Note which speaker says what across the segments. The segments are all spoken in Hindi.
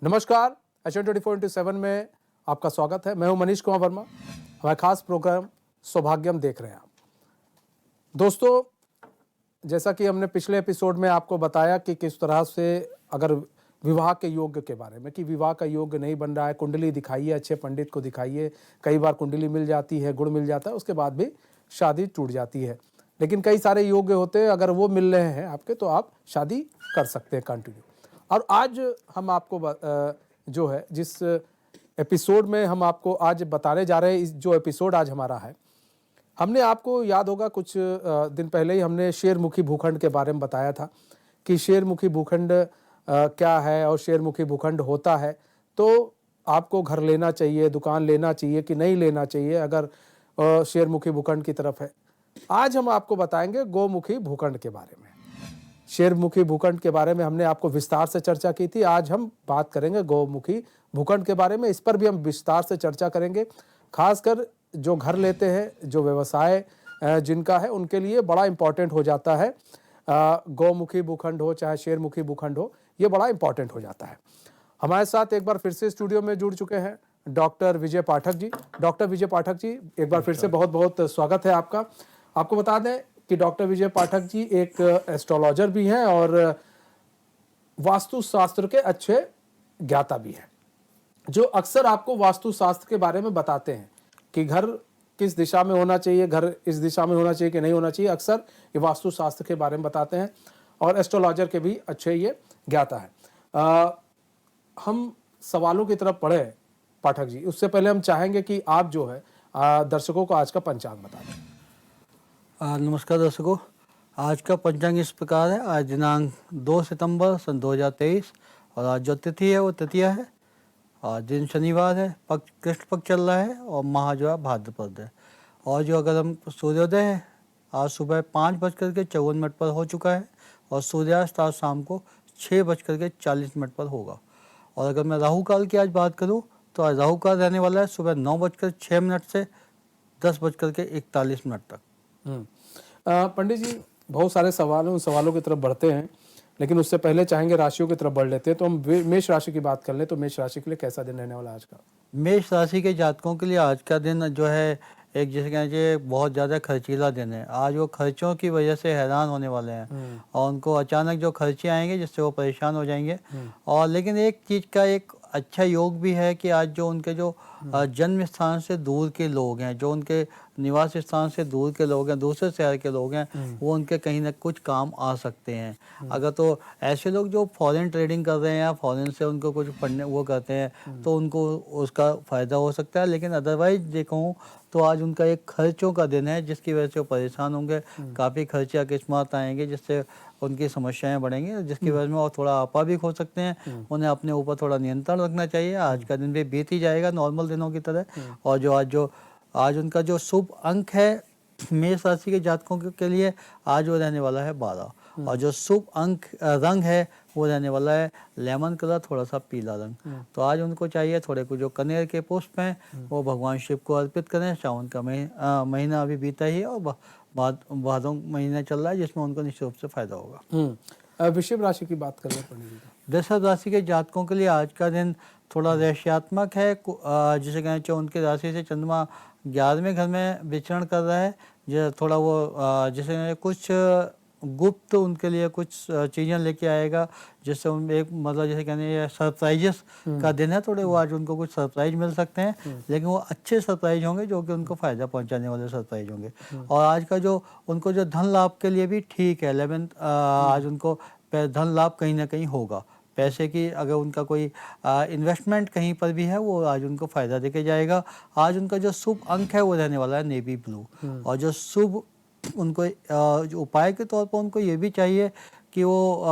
Speaker 1: नमस्कार, H24/7 में आपका स्वागत है। मैं हूं मनीष कुमार वर्मा। हमारा खास प्रोग्राम सौभाग्यम देख रहे हैं आप। दोस्तों, जैसा कि हमने पिछले एपिसोड में आपको बताया कि किस तरह से अगर विवाह के योग्य के बारे में कि विवाह का योग्य नहीं बन रहा है, कुंडली दिखाइए, अच्छे पंडित को दिखाइए। कई बार कुंडली मिल जाती है, गुण मिल जाता है, उसके बाद भी शादी टूट जाती है। लेकिन कई सारे योग्य होते हैं, अगर वो मिल रहे हैं आपके तो आप शादी कर सकते हैं कंटिन्यू। और आज हम आपको जो है जिस एपिसोड में हम आपको आज बताने जा रहे हैं, इस जो एपिसोड आज हमारा है, हमने आपको याद होगा कुछ दिन पहले ही हमने शेरमुखी भूखंड के बारे में बताया था कि शेरमुखी भूखंड क्या है और शेरमुखी भूखंड होता है तो आपको घर लेना चाहिए, दुकान लेना चाहिए कि नहीं लेना चाहिए अगर शेरमुखी भूखंड की तरफ है। आज हम आपको बताएंगे गौमुखी भूखंड के बारे में। शेरमुखी भूखंड के बारे में हमने आपको विस्तार से चर्चा की थी। आज हम बात करेंगे गौमुखी भूखंड के बारे में। इस पर भी हम विस्तार से चर्चा करेंगे। खासकर जो घर लेते हैं, जो व्यवसाय जिनका है, उनके लिए बड़ा इंपॉर्टेंट हो जाता है। गौमुखी भूखंड हो चाहे शेरमुखी भूखंड हो, ये बड़ा इंपॉर्टेंट हो जाता है। हमारे साथ एक बार फिर से स्टूडियो में जुड़ चुके हैं डॉक्टर विजय पाठक जी। डॉक्टर विजय पाठक जी, एक बार फिर से बहुत बहुत स्वागत है आपका। आपको बता दें कि डॉक्टर विजय पाठक जी एक एस्ट्रोलॉजर भी हैं और वास्तुशास्त्र के अच्छे ज्ञाता भी हैं, जो अक्सर आपको वास्तुशास्त्र के बारे में बताते हैं कि घर किस दिशा में होना चाहिए, घर इस दिशा में होना चाहिए कि नहीं होना चाहिए। अक्सर ये वास्तुशास्त्र के बारे में बताते हैं और एस्ट्रोलॉजर के भी अच्छे ये ज्ञाता है। हम सवालों की तरफ पढ़े पाठक जी, उससे पहले हम चाहेंगे कि आप जो है दर्शकों को आज का पंचांग बता दें।
Speaker 2: नमस्कार दर्शकों, आज का पंचांग इस प्रकार है। आज दिनांक 2 सितंबर सन 2023 और आज जो तिथि है वो तृतीया है और दिन शनिवार है, पक्ष कृष्ण पक्ष चल रहा है और माह जो है भाद्रपद है। और जो अगर हम सूर्योदय है आज सुबह 5:54 पर हो चुका है और सूर्यास्त आज शाम को 6:40 पर होगा। और अगर मैं राहु काल की आज बात करूँ तो आज राहु काल रहने वाला है सुबह 9:06 से 10:41 तक।
Speaker 1: पंडित जी, बहुत सारे सवाल हैं, उन सवालों की तरफ बढ़ते हैं, लेकिन उससे पहले चाहेंगे राशियों की तरफ बढ़ लेते हैं। तो हम मेष राशि की बात कर लें तो मेष राशि के लिए कैसा दिन रहने वाला आज का?
Speaker 2: मेष राशि के जातकों के लिए आज का दिन जो है एक जिसे कहना चाहिए बहुत ज़्यादा खर्चीला दिन है। आज वो खर्चों की वजह से हैरान होने वाले हैं और उनको अचानक जो खर्चे आएंगे जिससे वो परेशान हो जाएंगे। और लेकिन एक चीज़ का एक अच्छा योग भी है कि आज जो उनके जो जन्म स्थान से दूर के लोग हैं, जो उनके निवास स्थान से दूर के लोग हैं, दूसरे शहर के लोग हैं, वो उनके कहीं ना कुछ काम आ सकते हैं। अगर तो ऐसे लोग जो फॉरेन ट्रेडिंग कर रहे हैं या फॉरेन से उनको कुछ पढ़ने वो करते हैं तो उनको उसका फ़ायदा हो सकता है। लेकिन अदरवाइज देखूँ तो आज उनका एक खर्चों का दिन है जिसकी वजह से वो परेशान होंगे। काफ़ी खर्चे अकस्मात आएंगे जिससे उनकी समस्याएं बढ़ेंगी, जिसकी वजह में और थोड़ा आपाविक हो सकते हैं। उन्हें अपने ऊपर थोड़ा नियंत्रण रखना चाहिए। आज का दिन भी बीत ही जाएगा नॉर्मल दिनों की तरह। और आज उनका जो शुभ अंक है मेष राशि के जातकों के लिए आज वो रहने वाला है 12। और जो शुभ अंक रंग है वो रहने वाला है लेमन कलर, थोड़ा सा पीला रंग। तो आज उनको चाहिए थोड़े कुछ जो कनेर के पुष्प हैं वो भगवान शिव को अर्पित करें। सावन का महीना अभी बीता ही है और भादों महीना चल रहा है जिसमें उनको निश्चित रूप से फायदा होगा।
Speaker 1: वृषभ राशि की बात करें पंडित जी।
Speaker 2: वृषभ राशि के जातकों के लिए आज का दिन थोड़ा रहस्यात्मक है। जिसे कहना चाहिए उनके राशि से चंद्रमा 11वें घर में विचरण कर रहा है। जो थोड़ा वो जिसे कुछ गुप्त उनके लिए कुछ चीज़ें लेके आएगा जिससे उन एक मतलब जैसे कहने सरप्राइजेस का दिन है। थोड़े वो आज उनको कुछ सरप्राइज मिल सकते हैं, लेकिन वो अच्छे सरप्राइज होंगे जो कि उनको फ़ायदा पहुंचाने वाले सरप्राइज होंगे। और आज का जो उनको जो धन लाभ के लिए भी ठीक है। 11 आज उनको धन लाभ कहीं ना कहीं होगा। पैसे की अगर उनका कोई इन्वेस्टमेंट कहीं पर भी है वो आज उनको फ़ायदा देके जाएगा। आज उनका जो शुभ अंक है वो रहने वाला है नेवी ब्लू। और जो शुभ उनको जो उपाय के तौर पर उनको ये भी चाहिए कि वो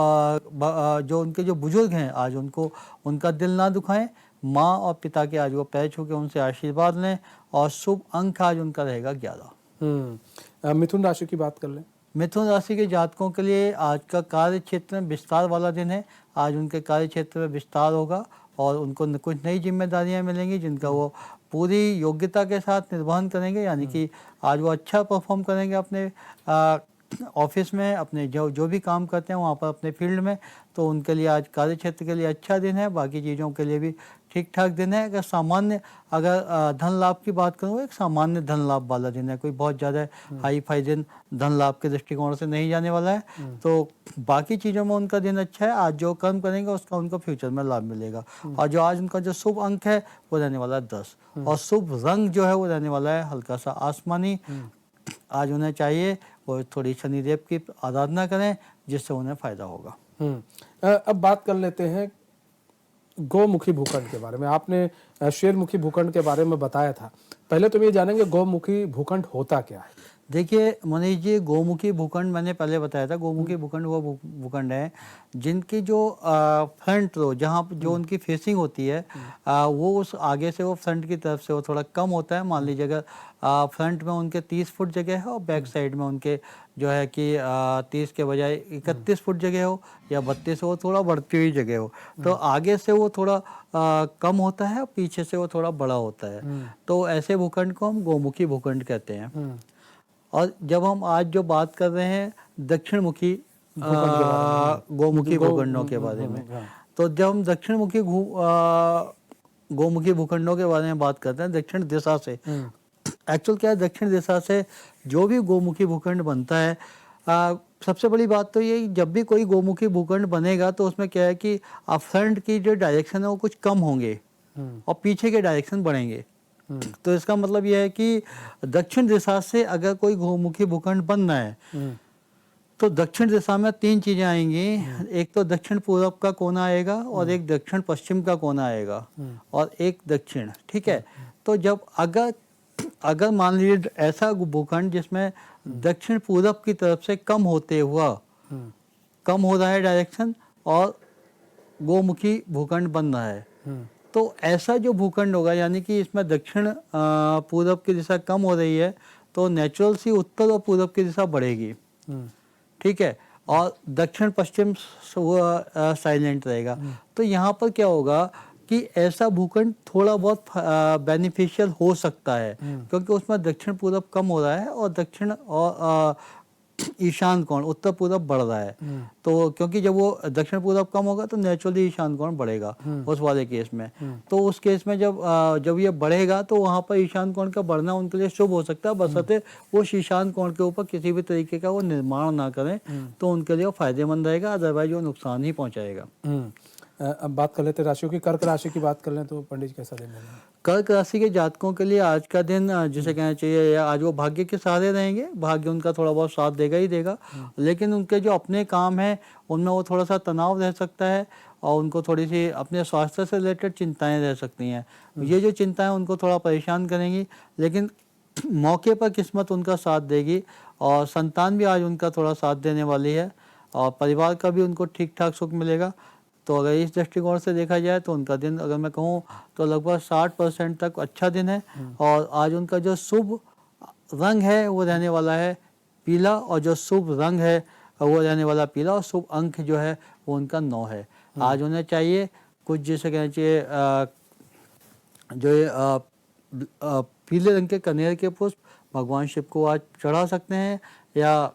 Speaker 2: जो उनके जो बुजुर्ग हैं आज उनको उनका दिल ना दुखाएं। माँ और पिता के आज वो पैर छू के उनसे आशीर्वाद लें। और शुभ अंक आज उनका रहेगा 11।
Speaker 1: मिथुन राशि की बात कर लें।
Speaker 2: मिथुन राशि के जातकों के लिए आज का कार्य क्षेत्र में विस्तार वाला दिन है। आज उनके कार्य क्षेत्र में विस्तार होगा और उनको कुछ नई जिम्मेदारियां मिलेंगी जिनका वो पूरी योग्यता के साथ निर्वहन करेंगे। यानी कि आज वो अच्छा परफॉर्म करेंगे अपने ऑफिस में अपने जो जो भी काम करते हैं वहाँ पर अपने फील्ड में, तो उनके लिए आज कार्य क्षेत्र के लिए अच्छा दिन है। बाकी चीज़ों के लिए भी ठीक ठाक दिन है। अगर सामान्य धन लाभ की बात करूँ, एक सामान्य धन लाभ वाला दिन है, कोई बहुत ज़्यादा हाई फाई दिन धन लाभ के दृष्टिकोण से नहीं जाने वाला है। तो बाकी चीज़ों में उनका दिन अच्छा है। आज जो कर्म करेंगे उसका उनको फ्यूचर में लाभ मिलेगा। और जो आज उनका जो शुभ अंक है वो रहने वाला है 10, और शुभ रंग जो है वो रहने वाला है हल्का सा आसमानी। आज उन्हें चाहिए वो थोड़ी शनिदेव की आराधना करें, जिससे उन्हें फायदा होगा।
Speaker 1: अब बात कर लेते हैं गौमुखी भूखंड के बारे में। आपने शेरमुखी भूखंड के बारे में बताया था, पहले तो ये जानेंगे गौमुखी भूखंड होता क्या है।
Speaker 2: देखिए मनीष जी, गौमुखी भूखंड मैंने पहले बताया था। गौमुखी भूखंड वो भूखंड है जिनकी जो फ्रंट रो, जहाँ जो उनकी फेसिंग होती है, वो उस आगे से वो फ्रंट की तरफ से वो थोड़ा कम होता है। मान लीजिए अगर फ्रंट में उनके 30 फुट जगह है और बैक साइड में उनके जो है कि 30 के बजाय 31 फुट जगह हो या 32 हो, थोड़ा बढ़ती हुई जगह हो, तो आगे से वो थोड़ा कम होता है और पीछे से वो थोड़ा बड़ा होता है। तो ऐसे भूखंड को हम गौमुखी भूखंड कहते हैं। और जब हम आज जो बात कर रहे हैं दक्षिण मुखी गौमुखी भूखंडों के बारे में, तो जब हम दक्षिण मुखी गौमुखी भूखंडों के बारे में बात करते हैं दक्षिण दिशा से, एक्चुअल क्या है, दक्षिण दिशा से जो भी गौमुखी भूखंड बनता है, सबसे बड़ी बात तो ये, जब भी कोई गौमुखी भूखंड बनेगा तो उसमें क्या है कि फ्रंट की जो डायरेक्शन है वो कुछ कम होंगे और पीछे के डायरेक्शन बढ़ेंगे। तो इसका मतलब यह है कि दक्षिण दिशा से अगर कोई गौमुखी भूखंड बनना है तो दक्षिण दिशा में 3 चीजें आएंगी। एक तो दक्षिण पूर्व का कोना आएगा, और एक दक्षिण पश्चिम का कोना आएगा, और एक दक्षिण। ठीक है। तो जब अगर मान लीजिए ऐसा भूखंड जिसमें दक्षिण पूर्व की तरफ से कम होते हुआ कम हो रहा है डायरेक्शन, और गौमुखी भूखंड बन रहा है, तो ऐसा जो भूखंड होगा, यानी कि इसमें दक्षिण पूर्व की दिशा कम हो रही है, तो नेचुरल सी उत्तर और पूर्व की दिशा बढ़ेगी। ठीक है। और दक्षिण पश्चिम साइलेंट रहेगा। तो यहाँ पर क्या होगा कि ऐसा भूखंड थोड़ा बहुत बेनिफिशियल हो सकता है, क्योंकि उसमें दक्षिण पूर्व कम हो रहा है और दक्षिण और ईशान कोण उत्तर पूर्व बढ़ रहा है। तो क्योंकि जब वो दक्षिण पूर्व कम होगा तो नेचुरली ईशान कोण बढ़ेगा उस वाले केस में। तो उस केस में जब ये बढ़ेगा तो वहाँ पर ईशान कोण का बढ़ना उनके लिए शुभ हो सकता है, बशर्ते वो ईशान कोण के ऊपर किसी भी तरीके का वो निर्माण ना करें, तो उनके लिए वो फायदेमंद रहेगा, अदरवाइज वो नुकसान ही पहुँचाएगा।
Speaker 1: अब बात कर लेते हैं राशियों की। कर्क राशि की बात कर लें तो पंडित जी कैसा दिन है?
Speaker 2: कर्क राशि के जातकों के लिए आज का दिन जिसे कहना चाहिए, आज वो भाग्य के सहारे रहेंगे। भाग्य उनका थोड़ा बहुत साथ देगा ही देगा, लेकिन उनके जो अपने काम हैं उनमें वो थोड़ा सा तनाव रह सकता है, और उनको थोड़ी सी अपने स्वास्थ्य से रिलेटेड चिंताएं रह सकती हैं। ये जो चिंताएं उनको थोड़ा परेशान करेंगी, लेकिन मौके पर किस्मत उनका साथ देगी, और संतान भी आज उनका थोड़ा साथ देने वाली है, और परिवार का भी उनको ठीक ठाक सुख मिलेगा। तो अगर इस दृष्टिकोण से देखा जाए तो उनका दिन, अगर मैं कहूँ तो लगभग 60% तक अच्छा दिन है। और आज उनका जो शुभ रंग है वो रहने वाला है पीला, और जो शुभ रंग है वो रहने वाला पीला, और शुभ अंक जो है वो उनका 9 है। आज उन्हें चाहिए कुछ, जैसे कहना चाहिए जो पीले रंग के कनेर के पुष्प भगवान शिव को आज चढ़ा सकते हैं, या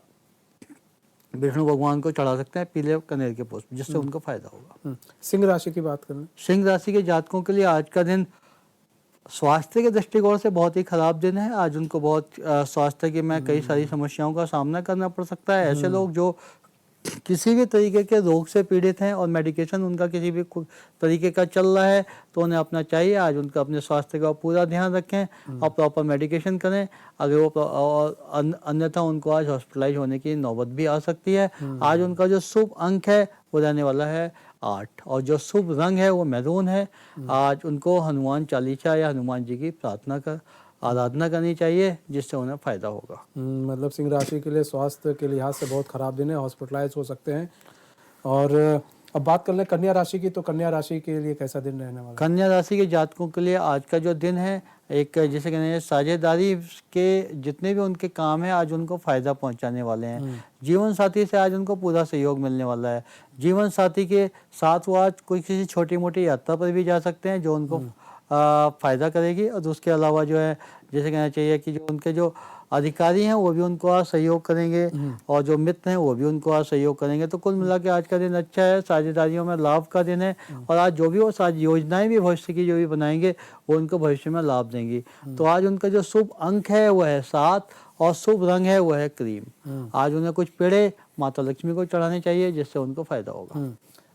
Speaker 2: विष्णु भगवान को चढ़ा सकते हैं पीले कनेर के पुष्प, जिससे उनको फायदा होगा।
Speaker 1: सिंह राशि की बात करें।
Speaker 2: सिंह राशि के जातकों के लिए आज का दिन स्वास्थ्य के दृष्टिकोण से बहुत ही खराब दिन है। आज उनको बहुत स्वास्थ्य की में कई सारी समस्याओं का सामना करना पड़ सकता है। ऐसे लोग जो किसी भी तरीके के रोग से पीड़ित हैं और मेडिकेशन उनका किसी भी तरीके का चल रहा है, तो उन्हें अपना चाहिए आज उनका अपने स्वास्थ्य का पूरा ध्यान रखें और प्रॉपर मेडिकेशन करें। अगर वो अन्यथा उनको आज हॉस्पिटलाइज होने की नौबत भी आ सकती है। आज उनका जो शुभ अंक है वो रहने वाला है 8, और जो शुभ रंग है वो मैरून है। आज उनको हनुमान चालीसा या हनुमान जी की आराधना करनी चाहिए, जिससे उन्हें फायदा होगा।
Speaker 1: मतलब सिंह राशि के लिए स्वास्थ्य के लिहाज से बहुत खराब दिन है, हॉस्पिटलाइज हो सकते हैं। और अब बात कर लें कन्या राशि की, तो कन्या राशि के लिए कैसा दिन रहने वाला है?
Speaker 2: कन्या राशि के जातकों के लिए आज का जो दिन है, एक जिसे कहते हैं साझेदारी के जितने भी उनके काम है आज उनको फायदा पहुंचाने वाले हैं। जीवन साथी से आज उनको पूरा सहयोग मिलने वाला है। जीवन साथी के साथ वो आज कोई किसी छोटी मोटी यात्रा पर भी जा सकते हैं, जो उनको फ़ायदा करेगी। और उसके अलावा जो है, जैसे कहना चाहिए कि जो उनके जो अधिकारी हैं वो भी उनको आज सहयोग करेंगे और जो मित्र हैं वो भी उनको आज सहयोग करेंगे। तो कुल मिला के आज का दिन अच्छा है, साझेदारियों में लाभ का दिन है और आज जो भी वो साझी योजनाएं भी भविष्य की जो भी बनाएंगे वो उनको भविष्य में लाभ देंगी। तो आज उनका जो शुभ अंक है वो है 7 और शुभ रंग है वो है क्रीम। आज उन्हें कुछ पेड़े माता लक्ष्मी को चढ़ाने चाहिए जिससे उनको फायदा होगा।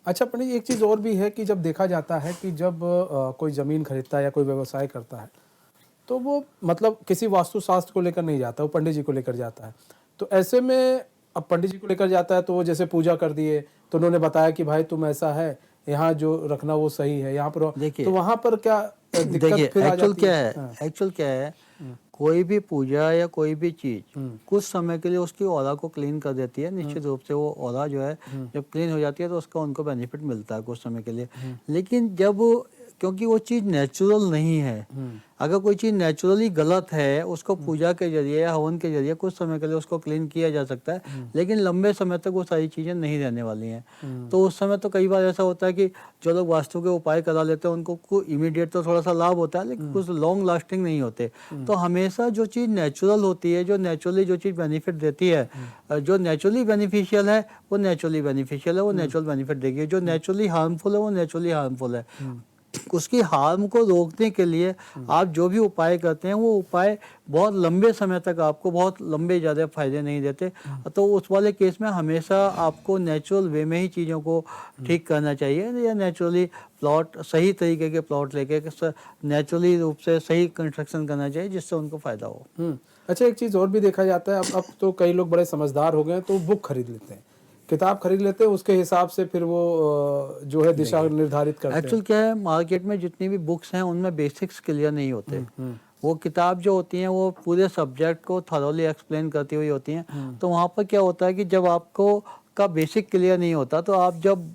Speaker 1: अच्छा पंडित जी, एक चीज़ और भी है कि जब देखा जाता है कि जब कोई ज़मीन खरीदता है या कोई व्यवसाय करता है तो वो मतलब किसी वास्तुशास्त्र को लेकर नहीं जाता, वो पंडित जी को लेकर जाता है। तो ऐसे में अब पंडित जी को लेकर जाता है तो वो जैसे पूजा कर दिए तो उन्होंने बताया कि भाई तुम ऐसा है, यहाँ जो रखना वो सही है, यहाँ पर
Speaker 2: देखिए,
Speaker 1: तो वहाँ पर क्या दिक्कत फिर आ जाती है? हाँ।
Speaker 2: एक्चुअल क्या है, कोई भी पूजा या कोई भी चीज कुछ समय के लिए उसकी ऑरा को क्लीन कर देती है। निश्चित रूप से वो ऑरा जो है जब क्लीन हो जाती है तो उसका उनको बेनिफिट मिलता है कुछ समय के लिए। लेकिन जब क्योंकि वो चीज़ नेचुरल नहीं है, अगर कोई चीज़ नेचुरली गलत है उसको पूजा के जरिए या हवन के जरिए कुछ समय के लिए उसको क्लीन किया जा सकता है, लेकिन लंबे समय तक वो सारी चीज़ें नहीं रहने वाली हैं। तो उस समय तो कई बार ऐसा होता है कि जो लोग वास्तु के उपाय करा लेते हैं उनको इमीडिएट तो थोड़ा सा लाभ होता है, लेकिन कुछ लॉन्ग लास्टिंग नहीं होते। तो हमेशा जो चीज़ नेचुरल होती है, जो नेचुरली जो चीज़ बेनिफिट देती है, जो नेचुरली बेनिफिशियल है वो नेचुरली बेनिफिशियल है, वो नेचुरल बेनिफिट देगी। जो नेचुरली हार्मफुल है वो नेचुरली हार्मफुल है। उसकी हार्म को रोकने के लिए आप जो भी उपाय करते हैं वो उपाय बहुत लंबे समय तक आपको बहुत लंबे ज़्यादा फायदे नहीं देते। तो उस वाले केस में हमेशा आपको नेचुरल वे में ही चीज़ों को ठीक करना चाहिए या नेचुरली प्लॉट सही तरीके के प्लॉट लेके नेचुरली रूप से सही कंस्ट्रक्शन करना चाहिए जिससे उनको फ़ायदा हो।
Speaker 1: अच्छा, एक चीज़ और भी देखा जाता है, अब तो कई लोग बड़े समझदार हो गए हैं तो बुक खरीद लेते हैं, किताब खरीद लेते हैं, उसके हिसाब से फिर वो जो है दिशा निर्धारित करते हैं।
Speaker 2: एक्चुअल क्या है, मार्केट में जितनी भी बुक्स हैं उनमें बेसिक्स क्लियर नहीं होते। वो किताब जो होती हैं वो पूरे सब्जेक्ट को थॉरोली एक्सप्लेन करती हुई होती हैं। तो वहाँ पर क्या होता है कि जब आपको का बेसिक क्लियर नहीं होता तो आप जब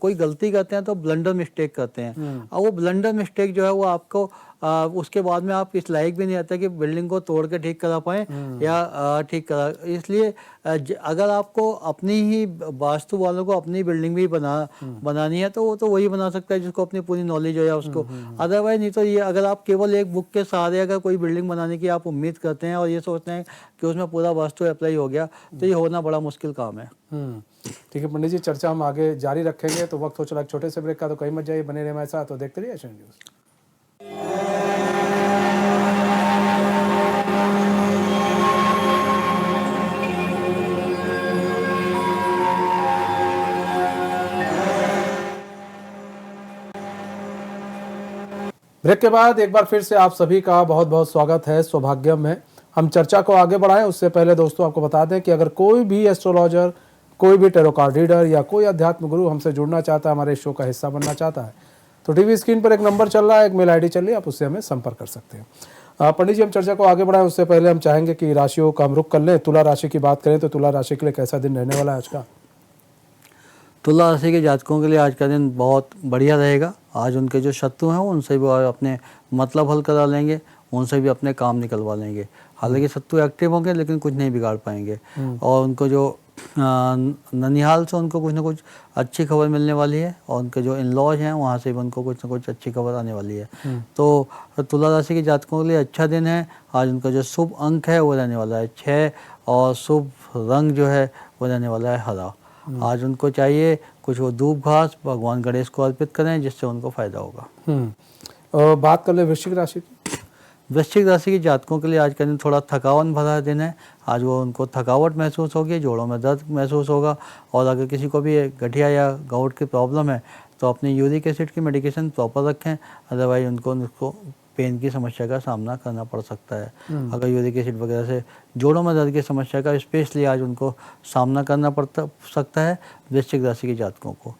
Speaker 2: कोई गलती करते हैं तो ब्लंडर मिस्टेक करते हैं, और वो ब्लंडर मिस्टेक जो है वो आपको उसके बाद में आप इस लायक भी नहीं आता कि बिल्डिंग को तोड़ के ठीक करा पाएँ या ठीक करा। इसलिए अगर आपको अपनी ही वास्तु वालों को अपनी बिल्डिंग भी बनानी है तो वो तो वही बना सकता है जिसको अपनी पूरी नॉलेज हो या उसको। अदरवाइज नहीं तो ये अगर आप केवल एक बुक के सहारे अगर कोई बिल्डिंग बनाने की आप उम्मीद करते हैं और ये सोचते हैं कि उसमें पूरा वास्तु अप्लाई हो गया तो ये होना बड़ा मुश्किल काम है।
Speaker 1: ठीक है पंडित जी, चर्चा हम आगे जारी रखेंगे। तो वक्त हो चला छोटे से ब्रेक का, तो कहीं मत जाइए, बने रहे हमारे साथ तो देखते रहिए एशियन न्यूज़। ब्रेक के बाद एक बार फिर से आप सभी का बहुत बहुत स्वागत है सौभाग्यम में। हम चर्चा को आगे बढ़ाएं उससे पहले दोस्तों आपको बता दें कि अगर कोई भी एस्ट्रोलॉजर, कोई भी टैरो कार्ड रीडर या कोई अध्यात्म गुरु हमसे जुड़ना चाहता है, हमारे शो का हिस्सा बनना चाहता है, तो टीवी स्क्रीन पर एक नंबर चल रहा है, एक मेल आईडी चल रही है, आप उससे हमें संपर्क कर सकते हैं। पंडित जी, हम चर्चा को आगे बढ़ाएं उससे पहले हम चाहेंगे कि राशियों का हम रुख कर लें। तुला राशि की बात करें तो तुला राशि के लिए कैसा दिन रहने वाला है आज का?
Speaker 2: तुला राशि के जातकों के लिए आज का दिन बहुत बढ़िया रहेगा। आज उनके जो शत्रु हैं उनसे भी अपने मतलब हल करा लेंगे, उनसे भी अपने काम निकलवा लेंगे। हालांकि शत्रु एक्टिव होंगे लेकिन कुछ नहीं बिगाड़ पाएंगे। और उनको जो ननिहाल से उनको कुछ ना कुछ अच्छी खबर मिलने वाली है और उनके जो इन लॉज हैं वहाँ से भी उनको कुछ ना कुछ अच्छी खबर आने वाली है। तो तुला राशि के जातकों के लिए अच्छा दिन है। आज उनका जो शुभ अंक है वो रहने वाला है 6 और शुभ रंग जो है वो रहने वाला है हरा। आज उनको चाहिए कुछ वो दूब घास भगवान गणेश को अर्पित करें जिससे उनको फायदा होगा।
Speaker 1: बात कर ले वृश्चिक राशि की।
Speaker 2: वृश्चिक राशि के जातकों के लिए आज का दिन थोड़ा थकावन भरा दिन है। आज वो उनको थकावट महसूस होगी, जोड़ों में दर्द महसूस होगा। और अगर किसी को भी गठिया या गाउट की प्रॉब्लम है तो अपने यूरिक एसिड की मेडिकेशन प्रॉपर रखें, अदरवाइज उनको पेन की समस्या का सामना करना पड़ सकता है। अगर यूरिक एसिड वगैरह से जोड़ों में दर्द की समस्या का स्पेशली आज उनको सामना करना पड़ सकता है वृश्चिक राशि के जातकों को।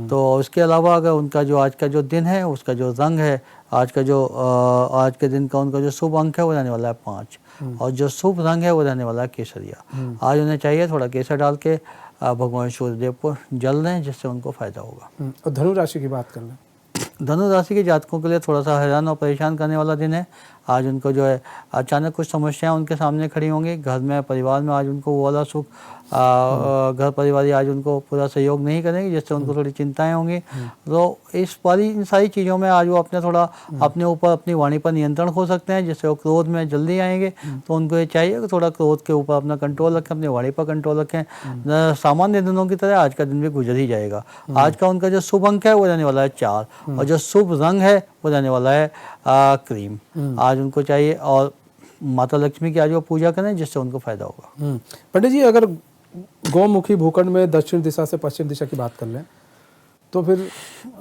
Speaker 2: तो उसके अलावा अगर उनका जो आज का जो दिन है उसका जो रंग है, आज के दिन का उनका जो शुभ अंक है वो रहने वाला है 5 और जो शुभ रंग है वो रहने वाला है केसरिया। आज उन्हें चाहिए थोड़ा केसर डाल के भगवान सूर्यदेव को जल दें जिससे उनको फायदा होगा।
Speaker 1: और धनु राशि की बात कर लें।
Speaker 2: धनु राशि के जातकों के लिए थोड़ा सा हैरान और परेशान करने वाला दिन है। आज उनको जो है अचानक कुछ समस्याएं उनके सामने खड़ी होंगी। घर में परिवार में आज उनको वो वाला सुख घर परिवार आज उनको पूरा सहयोग नहीं करेंगे, जिससे उनको थोड़ी चिंताएं होंगी। तो इन सारी चीज़ों में आज वो अपने ऊपर अपनी वाणी पर नियंत्रण खो सकते हैं, जिससे वो क्रोध में जल्दी आएंगे। तो उनको ये चाहिए कि थोड़ा क्रोध के ऊपर अपना कंट्रोल रखें, अपनी वाणी पर कंट्रोल रखें। सामान्य दिनों की तरह आज का दिन भी गुजर ही जाएगा। आज का उनका जो शुभ अंक है वो रहने वाला है 4, और जो शुभ रंग है वो रहने वाला है क्रीम। आज उनको चाहिए, और माता लक्ष्मी की आज वो पूजा करें, जिससे उनको फायदा होगा।
Speaker 1: पंडित जी, अगर गौमुखी भूखंड में दक्षिण दिशा से पश्चिम दिशा की बात कर लें तो फिर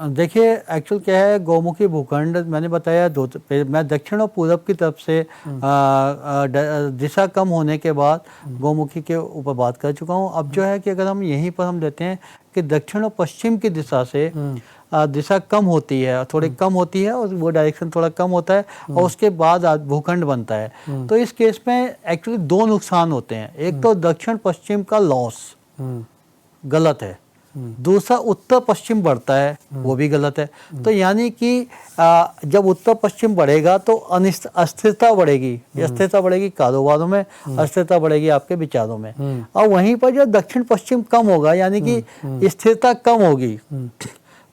Speaker 2: देखिए, एक्चुअल क्या है, गौमुखी भूखंड मैंने बताया मैं दक्षिण और पूरब की तरफ से दिशा कम होने के बाद गौमुखी के ऊपर बात कर चुका हूँ। अब जो है कि अगर हम यहीं पर हम लेते हैं कि दक्षिण और पश्चिम की दिशा से दिशा कम होती है, थोड़ी कम होती है, और वो डायरेक्शन थोड़ा कम होता है, और उसके बाद भूखंड बनता है। तो इस केस में एक्चुअली 2 नुकसान होते हैं। एक तो दक्षिण पश्चिम का लॉस गलत है, दूसरा उत्तर पश्चिम बढ़ता है, वो भी गलत है। तो यानी कि जब उत्तर पश्चिम बढ़ेगा तो अस्थिरता बढ़ेगी। अस्थिरता बढ़ेगी कारोबारों में, अस्थिरता बढ़ेगी आपके विचारों में। और वहीं पर जो दक्षिण पश्चिम कम होगा, यानी कि स्थिरता कम होगी,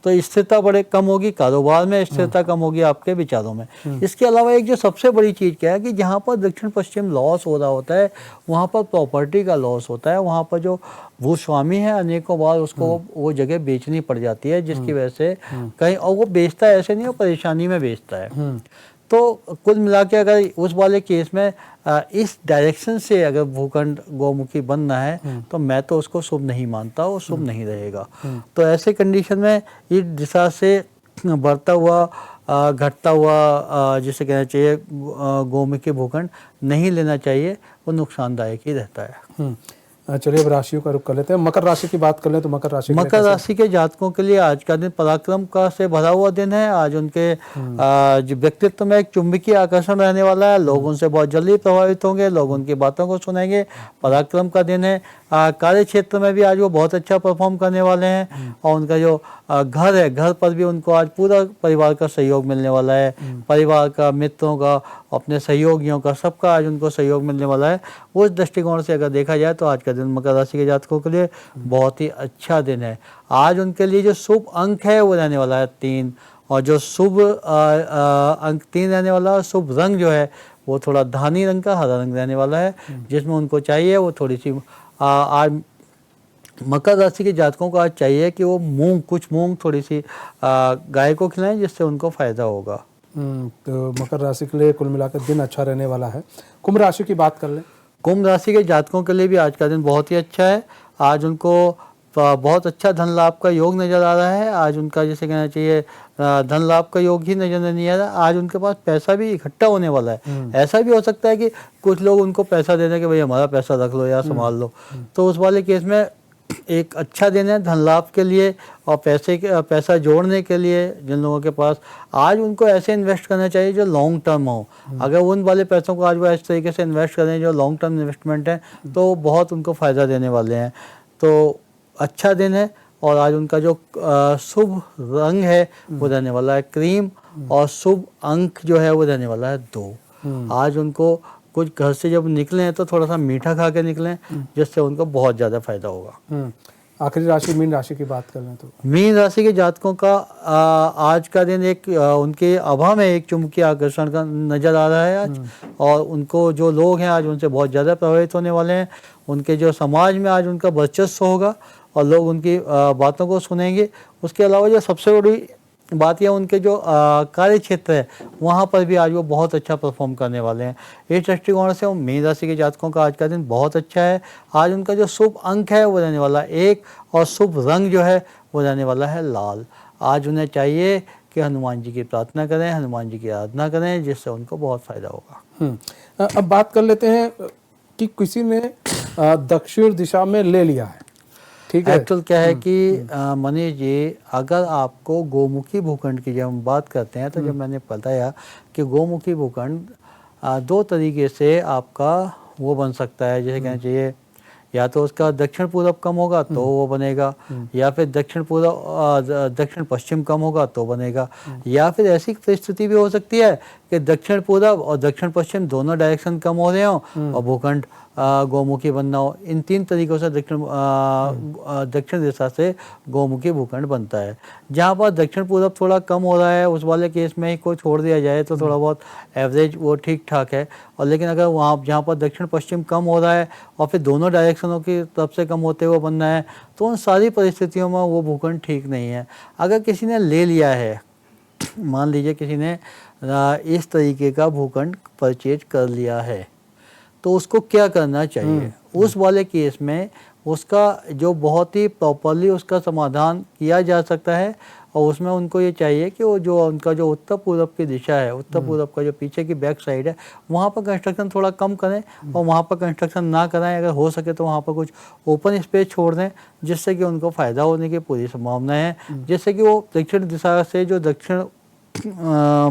Speaker 2: तो स्थिरता कम होगी कारोबार में, स्थिरता कम होगी आपके विचारों में। इसके अलावा एक जो सबसे बड़ी चीज़ क्या है कि जहाँ पर दक्षिण पश्चिम लॉस हो रहा होता है, वहाँ पर प्रॉपर्टी का लॉस होता है। वहाँ पर जो भूस्वामी है अनेकों बार उसको वो जगह बेचनी पड़ जाती है, जिसकी वजह से कहीं, और वो बेचता है ऐसे नहीं, वो परेशानी में बेचता है। तो कुल मिला के अगर उस वाले केस में इस डायरेक्शन से अगर भूखंड गौमुखी बनना है तो मैं तो उसको शुभ नहीं मानता, वो शुभ नहीं रहेगा। तो ऐसे कंडीशन में इस दिशा से बढ़ता हुआ घटता हुआ जिसे कहना चाहिए गौमुखी भूखंड नहीं लेना चाहिए, वो नुकसानदायक ही रहता है।
Speaker 1: चलिए अब राशियों का रुख कर लेते हैं। मकर राशि की बात कर लें तो मकर राशि
Speaker 2: के जातकों के लिए आज का दिन पराक्रम का से भरा हुआ दिन है। आज उनके जो व्यक्तित्व में एक चुंबकीय आकर्षण रहने वाला है। लोग उनसे बहुत जल्दी प्रभावित होंगे, लोग उनकी बातों को सुनेंगे। पराक्रम का दिन है। कार्य क्षेत्र में भी आज वो बहुत अच्छा परफॉर्म करने वाले हैं, और उनका जो घर है, घर पर भी उनको आज पूरा परिवार का सहयोग मिलने वाला है। परिवार का, मित्रों का, अपने सहयोगियों का, सबका आज उनको सहयोग मिलने वाला है। उस दृष्टिकोण से अगर देखा जाए तो आज का दिन मकर राशि के जातकों के लिए बहुत ही अच्छा दिन है। आज उनके लिए जो शुभ अंक है वो रहने वाला है 3, और जो शुभ अंक 3 रहने वाला है। शुभ रंग जो है वो थोड़ा धानी रंग का हरा रंग रहने वाला है, जिसमें उनको चाहिए वो थोड़ी सी आज मकर राशि के जातकों को आज चाहिए कि वो कुछ मूंग थोड़ी सी गाय को खिलाएं, जिससे उनको फायदा होगा।
Speaker 1: तो मकर राशि के लिए कुल मिलाकर दिन अच्छा रहने वाला है। कुंभ राशि की बात कर लें।
Speaker 2: कुंभ राशि के जातकों के लिए भी आज का दिन बहुत ही अच्छा है। आज उनको बहुत अच्छा धन लाभ का योग नजर आ रहा है। आज उनका जैसे कहना चाहिए धन लाभ का योग ही नजर नहीं आ रहा। आज उनके पास पैसा भी इकट्ठा होने वाला है। ऐसा भी हो सकता है कि कुछ लोग उनको पैसा दे दें कि भाई हमारा पैसा रख लो या संभाल लो। तो उस वाले केस में एक अच्छा दिन है धन लाभ के लिए और पैसा जोड़ने के लिए। जिन लोगों के पास आज उनको ऐसे इन्वेस्ट करना चाहिए जो लॉन्ग टर्म हो। अगर उन वाले पैसों को आज वो इस तरीके से इन्वेस्ट करें जो लॉन्ग टर्म इन्वेस्टमेंट है, तो बहुत उनको फ़ायदा देने वाले हैं। तो अच्छा दिन है। और आज उनका जो शुभ रंग है वो रहने वाला है क्रीम, और शुभ अंक जो है वो रहने वाला है 2। आज उनको कुछ घर से जब निकले हैं तो थोड़ा सा मीठा खा के निकलें, जिससे उनको बहुत ज़्यादा फायदा होगा।
Speaker 1: आखिरी राशि मीन राशि की बात कर लें तो
Speaker 2: मीन राशि के जातकों का आज का दिन एक उनके आभा में एक चुंबकीय आकर्षण का नज़र आ रहा है आज। और उनको जो लोग हैं आज उनसे बहुत ज़्यादा प्रभावित होने वाले हैं। उनके जो समाज में आज उनका वर्चस्व होगा और लोग उनकी बातों को सुनेंगे। उसके अलावा जो सबसे बड़ी बात यह उनके जो कार्य क्षेत्र है वहाँ पर भी आज वो बहुत अच्छा परफॉर्म करने वाले हैं। इस दृष्टिकोण से मीन राशि के जातकों का आज का दिन बहुत अच्छा है। आज उनका जो शुभ अंक है वो रहने वाला है 1, और शुभ रंग जो है वो रहने वाला है लाल। आज उन्हें चाहिए कि हनुमान जी की प्रार्थना करें, हनुमान जी की आराधना करें, जिससे उनको बहुत फ़ायदा होगा।
Speaker 1: अब बात कर लेते हैं कि किसी ने दक्षिण दिशा में ले लिया है, ठीक है।
Speaker 2: एक्चुअल क्या है कि मनीष जी, अगर आपको गोमुखी भूखंड की जब हम बात करते हैं तो जब मैंने बताया कि गोमुखी भूखंड 2 तरीके से आपका वो बन सकता है। जैसे कहना चाहिए या तो उसका दक्षिण पूर्व कम होगा तो वो बनेगा, या फिर दक्षिण पश्चिम कम होगा तो बनेगा, या फिर ऐसी परिस्थिति भी हो सकती है कि दक्षिण पूरब और दक्षिण पश्चिम दोनों डायरेक्शन कम हो रहे हों और भूखंड गौमुखी बनना हो। इन 3 तरीकों से दक्षिण दिशा से गौमुखी भूखंड बनता है। जहाँ पर दक्षिण पूरब थोड़ा कम हो रहा है उस वाले केस में ही को छोड़ दिया जाए तो थोड़ा बहुत एवरेज वो ठीक ठाक है। और लेकिन अगर वहाँ जहाँ पर दक्षिण पश्चिम कम हो रहा है और फिर दोनों डायरेक्शनों की तरफ से कम होते हुए बनना है तो उन सारी परिस्थितियों में वो भूखंड ठीक नहीं है। अगर किसी ने ले लिया है, मान लीजिए किसी ने इस तरीके का भूखंड परचेज कर लिया है तो उसको क्या करना चाहिए? उस वाले केस में उसका जो बहुत ही प्रॉपरली उसका समाधान किया जा सकता है और उसमें उनको ये चाहिए कि वो जो उनका जो उत्तर पूरब की दिशा है, उत्तर पूरब का जो पीछे की बैक साइड है, वहाँ पर कंस्ट्रक्शन थोड़ा कम करें और वहाँ पर कंस्ट्रक्शन ना कराएं। अगर हो सके तो वहाँ पर कुछ ओपन स्पेस छोड़ दें जिससे कि उनको फ़ायदा होने की पूरी संभावना है, जिससे कि वो दक्षिण दिशा से जो दक्षिण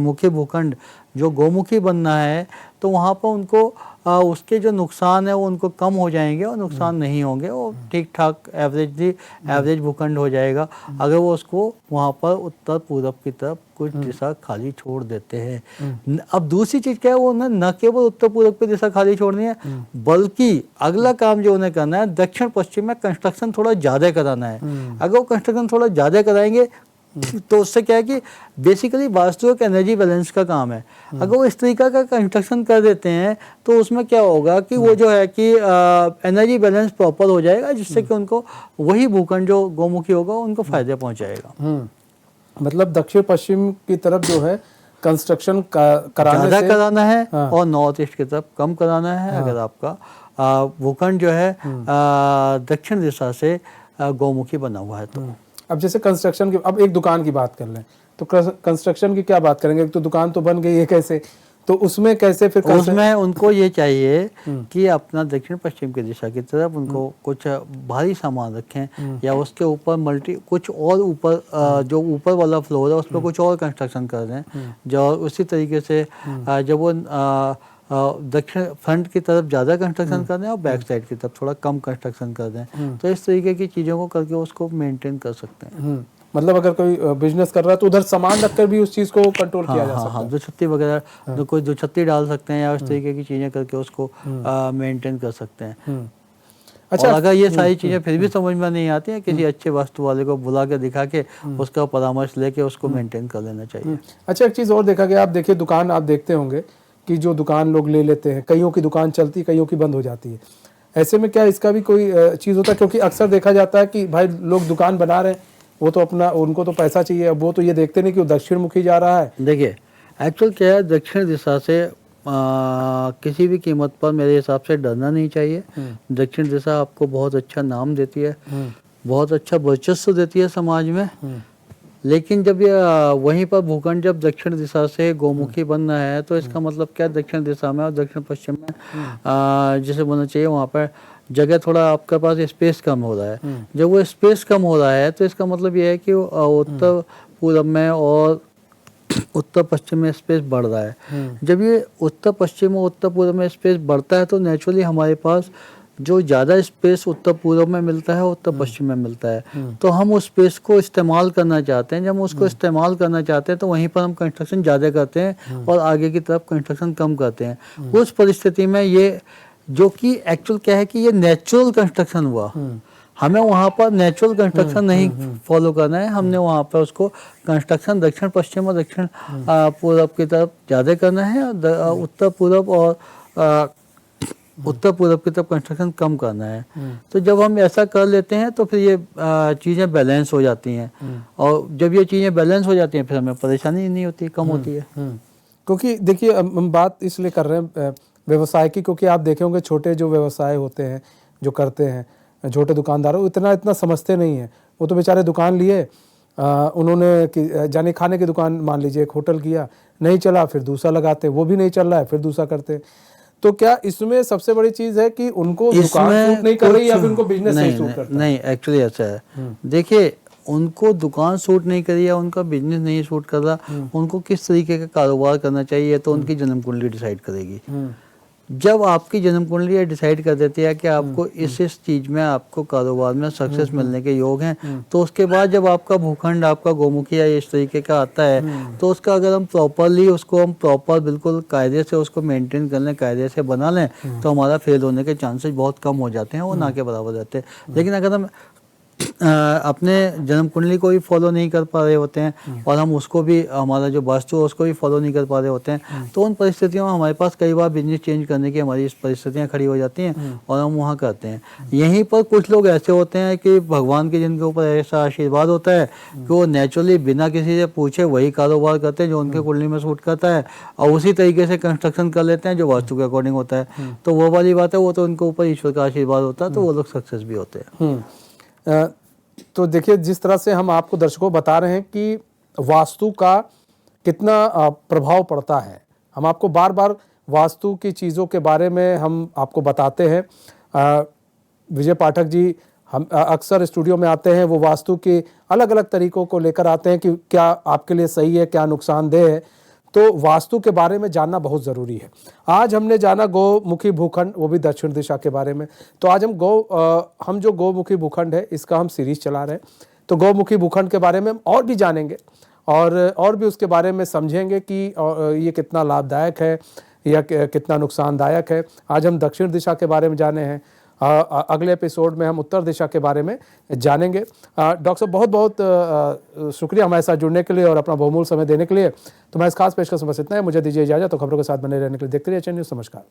Speaker 2: मुखी भूखंड जो गौमुखी बनना है तो वहाँ पर उनको उसके जो नुकसान है वो उनको कम हो जाएंगे और नुकसान नहीं होंगे, वो ठीक ठाक एवरेज भूखंड हो जाएगा अगर वो उसको वहाँ पर उत्तर पूरब की तरफ कुछ दिशा खाली छोड़ देते हैं। अब दूसरी चीज़ क्या है, वो उन्हें न केवल उत्तर पूरब की दिशा खाली छोड़नी है बल्कि अगला काम जो उन्हें करना है दक्षिण पश्चिम में कंस्ट्रक्शन थोड़ा ज़्यादा कराना है। अगर वो कंस्ट्रक्शन थोड़ा ज़्यादा कराएंगे तो उससे क्या है कि बेसिकली वास्तु एक एनर्जी बैलेंस का काम है। अगर वो इस तरीका का कंस्ट्रक्शन कर देते हैं तो उसमें क्या होगा कि वो जो है कि एनर्जी बैलेंस प्रॉपर हो जाएगा जिससे कि उनको वही भूखंड जो गौमुखी होगा उनको फायदे पहुंचाएगा।
Speaker 1: मतलब दक्षिण पश्चिम की तरफ जो है कंस्ट्रक्शन कराने
Speaker 2: ज़्यादा
Speaker 1: से
Speaker 2: कराना है और नॉर्थ ईस्ट की तरफ कम कराना है। अगर आपका भूखंड जो है दक्षिण दिशा से गौमुखी बना हुआ है तो
Speaker 1: अब जैसे कंस्ट्रक्शन की, अब एक दुकान की बात कर लें तो कंस्ट्रक्शन की क्या बात करेंगे? एक तो दुकान तो बन गई है, कैसे तो उसमें कैसे फिर
Speaker 2: उसमें उनको ये चाहिए कि अपना दक्षिण पश्चिम की दिशा की तरफ उनको कुछ भारी सामान रखें या उसके ऊपर कुछ और ऊपर जो ऊपर वाला फ्लोर है उस पर कुछ और कंस्ट्रक्शन कर दें। जो उसी तरीके से जब वो दक्षिण फ्रंट की तरफ ज़्यादा कंस्ट्रक्शन कर दें और बैक साइड की तरफ थोड़ा कम कंस्ट्रक्शन कर दें तो इस तरीके की चीज़ों को करके उसको मेंटेन कर सकते हैं।
Speaker 1: मतलब अगर कोई बिजनेस कर रहा है तो उधर सामान रखकर भी उस चीज़ को कंट्रोल किया जा सकता है।
Speaker 2: दो छत्ती वगैरह कोई दो छत्ती डाल सकते हैं या उस तरीके की चीज़ें करके उसको मेंटेन कर सकते हैं। अच्छा, और अगर ये सारी चीज़ें फिर भी समझ में नहीं आती हैं किसी अच्छे वास्तु वाले को बुला के दिखा के उसका परामर्श लेके उसको मेंटेन कर लेना चाहिए।
Speaker 1: अच्छा, एक चीज़ और देखा गया, आप देखिए दुकान आप देखते होंगे कि जो दुकान लोग ले लेते हैं, कईयों की दुकान चलती, कईयों की बंद हो जाती है। ऐसे में क्या इसका भी कोई चीज़ होता है? क्योंकि अक्सर देखा जाता है कि भाई लोग दुकान बना रहे हैं, वो तो अपना उनको तो पैसा चाहिए, अब वो तो ये देखते नहीं कि वो दक्षिण मुखी जा रहा है।
Speaker 2: देखिए एक्चुअल क्या है, दक्षिण दिशा से किसी भी कीमत पर मेरे हिसाब से डरना नहीं चाहिए। दक्षिण दिशा आपको बहुत अच्छा नाम देती है, बहुत अच्छा वर्चस्व देती है समाज में। लेकिन जब ये वहीं पर भूखंड जब दक्षिण दिशा से गौमुखी बनना है तो इसका मतलब क्या, दक्षिण दिशा में और दक्षिण पश्चिम में जिसे बनना चाहिए वहाँ पर जगह थोड़ा आपके पास स्पेस कम हो रहा है। जब वो स्पेस कम हो रहा है तो इसका मतलब ये है कि उत्तर पूर्व में और उत्तर पश्चिम में स्पेस बढ़ रहा है। जब ये उत्तर पश्चिम और उत्तर पूर्व में स्पेस बढ़ता है तो नेचुरली हमारे पास जो ज़्यादा स्पेस उत्तर पूर्व में मिलता है उत्तर पश्चिम में मिलता है, तो हम उस स्पेस को इस्तेमाल करना चाहते हैं। जब हम उसको इस्तेमाल करना चाहते हैं तो वहीं पर हम कंस्ट्रक्शन ज़्यादा करते हैं और आगे की तरफ कंस्ट्रक्शन कम करते हैं। उस परिस्थिति में ये जो कि एक्चुअल क्या है कि ये नेचुरल कंस्ट्रक्शन हुआ, हमें वहाँ पर नेचुरल कंस्ट्रक्शन नहीं फॉलो करना है, हमने वहाँ पर उसको कंस्ट्रक्शन दक्षिण पश्चिम और दक्षिण पूर्व की तरफ ज़्यादा करना है, उत्तर पूर्व और उत्तर पूर्व की तरफ कंस्ट्रक्शन कम करना है। तो जब हम ऐसा कर लेते हैं तो फिर ये चीज़ें बैलेंस हो जाती हैं और जब ये चीज़ें बैलेंस हो जाती हैं फिर हमें परेशानी नहीं होती, कम होती है।
Speaker 1: क्योंकि देखिए हम बात इसलिए कर रहे हैं व्यवसाय की, क्योंकि आप देखे होंगे छोटे जो व्यवसाय होते हैं जो करते हैं, छोटे दुकानदार इतना समझते नहीं हैं। वो तो बेचारे दुकान लिए, उन्होंने जाने खाने की दुकान मान लीजिए एक होटल किया, नहीं चला फिर दूसरा लगाते, वो भी नहीं चल रहा है फिर दूसरा करते। तो क्या इसमें सबसे बड़ी चीज है कि उनको दुकान सूट नहीं कर रही या फिर उनको बिजनेस नहीं सूट करता?
Speaker 2: नहीं, एक्चुअली ऐसा है। देखिए उनको दुकान सूट नहीं करी या उनका बिजनेस नहीं सूट कर रहा, उनको किस तरीके का कारोबार करना चाहिए तो उनकी जन्म कुंडली डिसाइड करेगी। जब आपकी जन्म कुंडली ये डिसाइड कर देती है कि आपको इस चीज में आपको कारोबार में सक्सेस मिलने के योग हैं, तो उसके बाद जब आपका भूखंड आपका गोमुखी या इस तरीके का आता है, तो उसका अगर हम प्रॉपरली उसको हम प्रॉपर बिल्कुल कायदे से उसको मेंटेन कर लें, कायदे से बना लें, तो हमारा फेल होने के चांसेस बहुत कम हो जाते हैं, वो ना के बराबर रहते हैं। लेकिन अगर हम अपने जन्म कुंडली को भी फॉलो नहीं कर पा रहे होते हैं और हम उसको भी, हमारा जो वास्तु है उसको भी फॉलो नहीं कर पा रहे होते हैं, तो उन परिस्थितियों में हमारे पास कई बार बिजनेस चेंज करने की हमारी परिस्थितियां खड़ी हो जाती हैं और हम वहाँ करते हैं। यहीं पर कुछ लोग ऐसे होते हैं कि भगवान के जिनके ऊपर ऐसा आशीर्वाद होता है कि वो नेचुरली बिना किसी से पूछे वही कारोबार करते हैं जो उनके कुंडली में सूट करता है, और उसी तरीके से कंस्ट्रक्शन कर लेते हैं जो वास्तु के अकॉर्डिंग होता है। तो वो वाली बात है, वो तो उनके ऊपर ईश्वर का आशीर्वाद होता है, तो वो लोग सक्सेस भी होते हैं।
Speaker 1: तो देखिए, जिस तरह से हम आपको दर्शकों बता रहे हैं कि वास्तु का कितना प्रभाव पड़ता है, हम आपको बार बार वास्तु की चीज़ों के बारे में हम आपको बताते हैं। विजय पाठक जी हम अक्सर स्टूडियो में आते हैं, वो वास्तु के अलग अलग तरीकों को लेकर आते हैं कि क्या आपके लिए सही है, क्या नुकसानदेह है। तो वास्तु के बारे में जानना बहुत ज़रूरी है। आज हमने जाना गौमुखी भूखंड, वो भी दक्षिण दिशा के बारे में। तो आज हम जो गौमुखी भूखंड है इसका हम सीरीज चला रहे हैं, तो गौमुखी भूखंड के बारे में हम और भी जानेंगे और भी उसके बारे में समझेंगे कि ये कितना लाभदायक है या कितना नुकसानदायक है। आज हम दक्षिण दिशा के बारे में जाने हैं, अगले एपिसोड में हम उत्तर दिशा के बारे में जानेंगे। डॉक्टर साहब, बहुत बहुत शुक्रिया हमारे साथ जुड़ने के लिए और अपना बहुमूल्य समय देने के लिए। तो मैं इस खास पेशकश में बस इतना है, मुझे दीजिए इजाज़त। तो खबरों के साथ बने रहने के लिए देखते रहिए चैनल न्यूज़। नमस्कार।